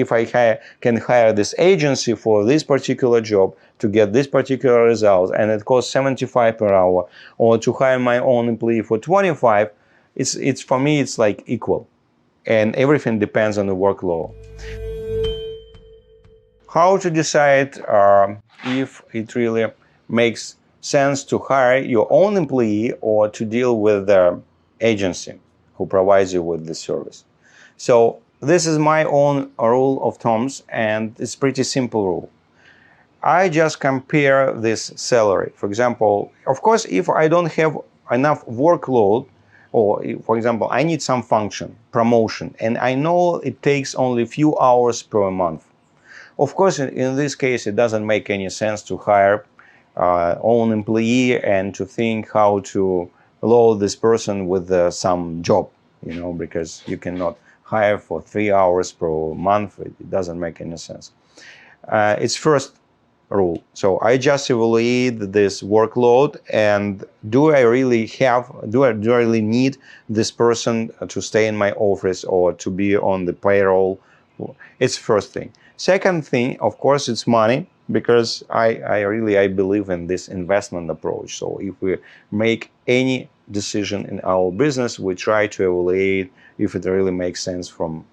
if I can hire this agency for this particular job to get this particular result, and it costs 75 per hour, or to hire my own employee for 25, it's for me it's like equal, and everything depends on the workload. How to decide if it really makes sense to hire your own employee or to deal with the agency who provides you with the service. So this is my own rule of thumbs, and it's pretty simple rule. I just compare this salary. For example, of course, if I don't have enough workload, or for example, I need some function, promotion, and I know it takes only a few hours per month. Of course, in this case, it doesn't make any sense to hire own employee and to think how to load this person with some job, because you cannot hire for 3 hours per month. It doesn't make any sense. It's first rule. So I just evaluate this workload, and do I really need this person to stay in my office or to be on the payroll? It's first thing. Second thing, of course, it's money, because I believe in this investment approach. So if we make any decision in our business, we try to evaluate if it really makes sense from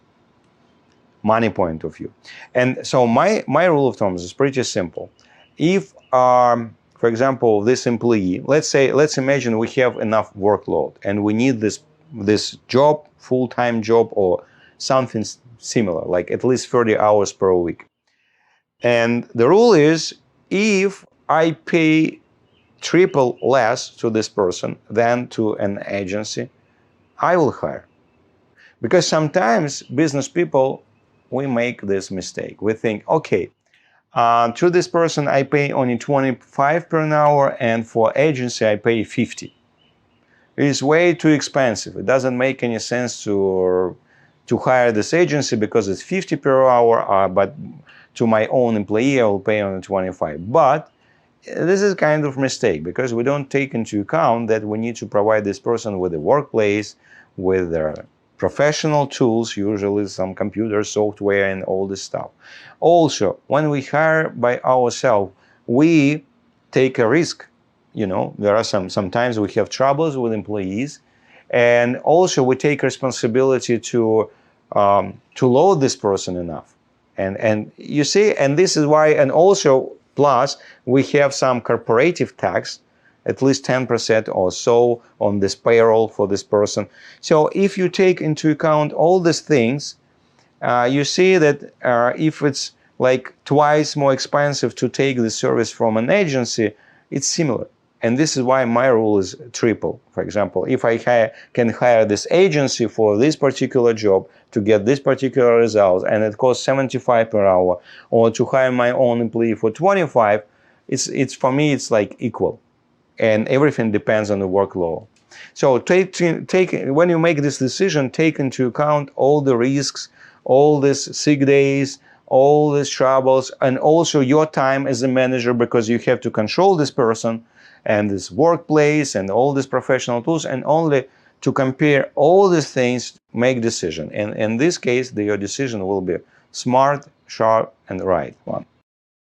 money point of view. And so my rule of thumb is pretty simple. If, for example, this employee, let's imagine we have enough workload and we need this job, full-time job, or something similar, like at least 30 hours per week. And the rule is, if I pay triple less to this person than to an agency, I will hire. Because sometimes business people, we make this mistake. We think, okay, to this person I pay only 25 per hour, and for agency I pay 50. It is way too expensive. It doesn't make any sense to hire this agency because it's 50 per hour, but to my own employee I will pay only 25. But this is kind of mistake, because we don't take into account that we need to provide this person with a workplace, with their professional tools, usually some computer software and all this stuff. Also, when we hire by ourselves, we take a risk. There are sometimes we have troubles with employees, and also we take responsibility to load this person enough. And you see, and this is why, and also plus we have some corporative tax, at least 10% or so on this payroll for this person. So if you take into account all these things, you see that if it's like twice more expensive to take the service from an agency, it's similar. And this is why my rule is triple. For example, if I can hire this agency for this particular job to get this particular result, and it costs 75 per hour, or to hire my own employee for 25, it's for me it's like equal, and everything depends on the workload. So when you make this decision, take into account all the risks, all these sick days, all these troubles, and also your time as a manager, because you have to control this person and this workplace and all these professional tools, and only to compare all these things, make decision. And in this case, your decision will be smart, sharp, and right one.